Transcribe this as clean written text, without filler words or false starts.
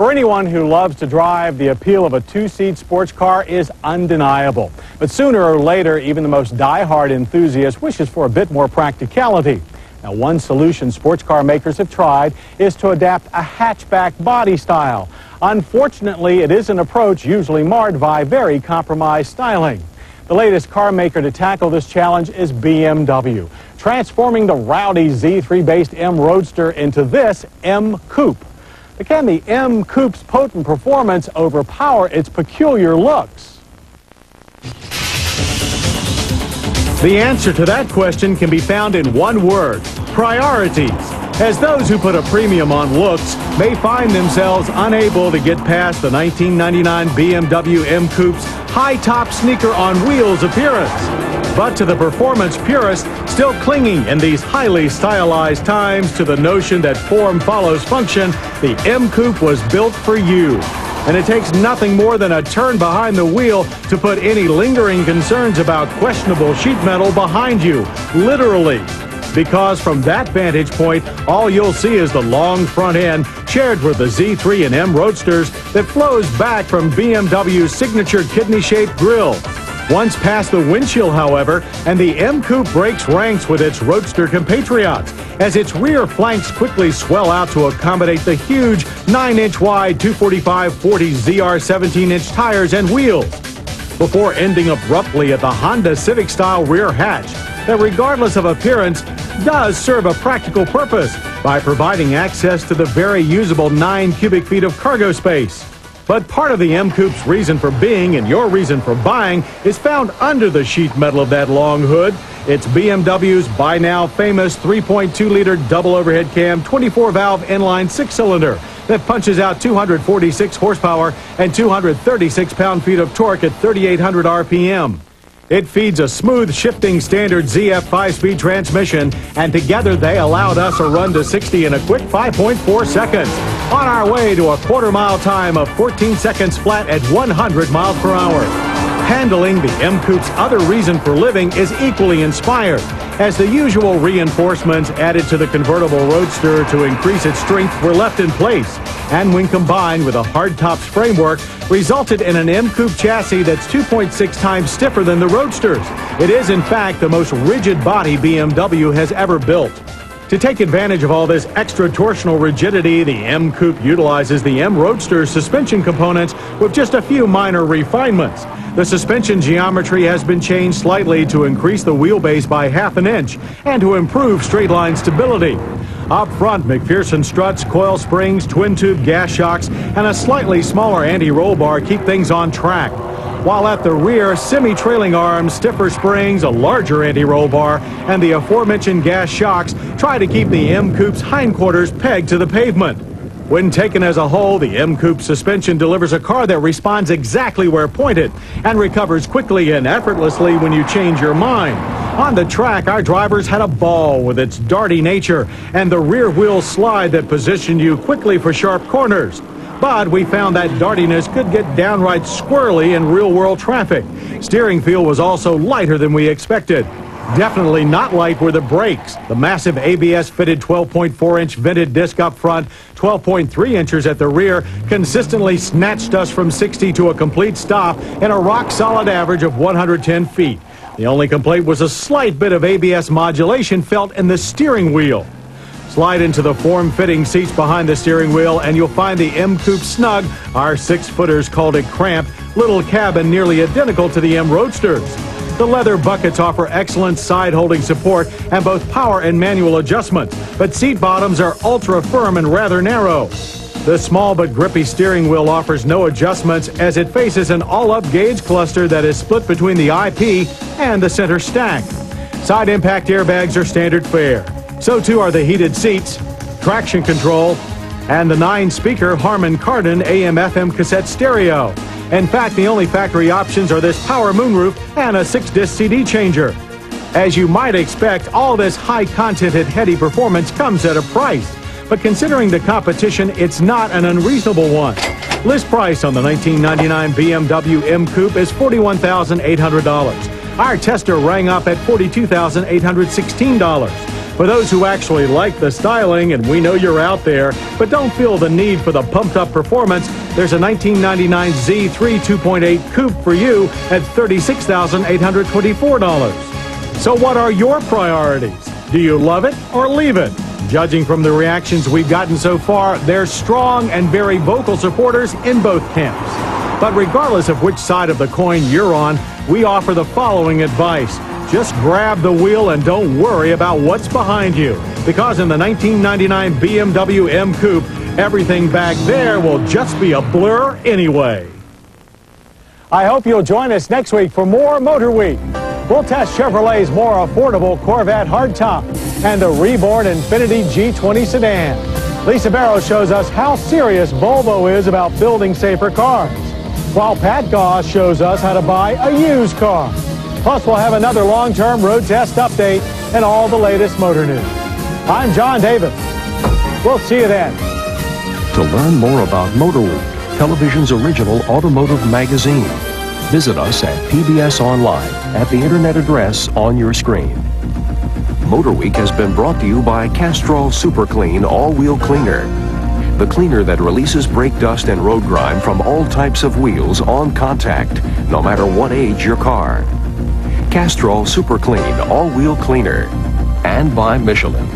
For anyone who loves to drive, the appeal of a two-seat sports car is undeniable. But sooner or later, even the most die-hard enthusiast wishes for a bit more practicality. Now, one solution sports car makers have tried is to adapt a hatchback body style. Unfortunately, it is an approach usually marred by very compromised styling. The latest car maker to tackle this challenge is BMW, transforming the rowdy Z3-based M Roadster into this M-Coupe. But can the M-Coupe's potent performance overpower its peculiar looks? The answer to that question can be found in one word: priorities. As those who put a premium on looks may find themselves unable to get past the 1999 BMW M-Coupe's high-top sneaker-on-wheels appearance. But to the performance purist still clinging in these highly stylized times to the notion that form follows function, the M-Coupe was built for you. And it takes nothing more than a turn behind the wheel to put any lingering concerns about questionable sheet metal behind you, literally. Because from that vantage point, all you'll see is the long front end shared with the Z3 and M Roadsters that flows back from BMW's signature kidney-shaped grille. Once past the windshield, however, and the M-Coupe breaks ranks with its Roadster compatriots, as its rear flanks quickly swell out to accommodate the huge 9-inch wide 245/40 ZR 17-inch tires and wheels, before ending abruptly at the Honda Civic-style rear hatch that, regardless of appearance, does serve a practical purpose by providing access to the very usable 9 cubic feet of cargo space. But part of the M-Coupe's reason for being and your reason for buying is found under the sheet metal of that long hood. It's BMW's by now famous 3.2-liter double overhead cam 24-valve inline 6-cylinder that punches out 246 horsepower and 236 pound-feet of torque at 3,800 RPM. It feeds a smooth shifting standard ZF 5-speed transmission, and together they allowed us a run to 60 in a quick 5.4 seconds. On our way to a quarter-mile time of 14 seconds flat at 100 miles per hour. Handling the M-Coupe's other reason for living is equally inspired, as the usual reinforcements added to the convertible Roadster to increase its strength were left in place, and when combined with a hardtops framework, resulted in an M-Coupe chassis that's 2.6 times stiffer than the Roadsters. It is, in fact, the most rigid body BMW has ever built. To take advantage of all this extra torsional rigidity, the M-Coupe utilizes the M Roadster suspension components with just a few minor refinements. The suspension geometry has been changed slightly to increase the wheelbase by ½ an inch and to improve straight-line stability. Up front, McPherson struts, coil springs, twin-tube gas shocks, and a slightly smaller anti-roll bar keep things on track. While at the rear, semi-trailing arms, stiffer springs, a larger anti-roll bar, and the aforementioned gas shocks try to keep the M-Coupe's hindquarters pegged to the pavement. When taken as a whole, the M-Coupe suspension delivers a car that responds exactly where pointed and recovers quickly and effortlessly when you change your mind. On the track, our drivers had a ball with its darty nature and the rear wheel slide that positioned you quickly for sharp corners. But we found that dartiness could get downright squirrely in real-world traffic. Steering feel was also lighter than we expected. Definitely not light were the brakes. The massive ABS-fitted 12.4-inch vented disc up front, 12.3 inches at the rear, consistently snatched us from 60 to a complete stop in a rock-solid average of 110 feet. The only complaint was a slight bit of ABS modulation felt in the steering wheel. Slide into the form-fitting seats behind the steering wheel and you'll find the M-Coupe Snug, our 6-footers called it cramped, little cabin nearly identical to the M Roadsters. The leather buckets offer excellent side-holding support and both power and manual adjustments, but seat bottoms are ultra-firm and rather narrow. The small but grippy steering wheel offers no adjustments as it faces an all-up gauge cluster that is split between the IP and the center stack. Side impact airbags are standard fare. So too are the heated seats, traction control, and the 9-speaker Harman Kardon AM/FM cassette stereo. In fact, the only factory options are this power moonroof and a 6-disc CD changer. As you might expect, all this high-contented, heady performance comes at a price. But considering the competition, it's not an unreasonable one. List price on the 1999 BMW M-Coupe is $41,800. Our tester rang up at $42,816. For those who actually like the styling, and we know you're out there, but don't feel the need for the pumped-up performance, there's a 1999 Z3 2.8 Coupe for you at $36,824. So what are your priorities? Do you love it or leave it? Judging from the reactions we've gotten so far, there's strong and very vocal supporters in both camps. But regardless of which side of the coin you're on, we offer the following advice. Just grab the wheel and don't worry about what's behind you. Because in the 1999 BMW M-Coupe, everything back there will just be a blur anyway. I hope you'll join us next week for more Motor Week. We'll test Chevrolet's more affordable Corvette hardtop and the reborn Infiniti G20 sedan. Lisa Barrow shows us how serious Volvo is about building safer cars, while Pat Goss shows us how to buy a used car. Plus, we'll have another long-term road test update and all the latest motor news. I'm John Davis. We'll see you then. To learn more about Motor Week, television's original automotive magazine, visit us at PBS Online at the internet address on your screen. Motor Week has been brought to you by Castrol Super Clean All-Wheel Cleaner, the cleaner that releases brake dust and road grime from all types of wheels on contact, no matter what age your car. Castrol Super Clean All-Wheel Cleaner, and by Michelin.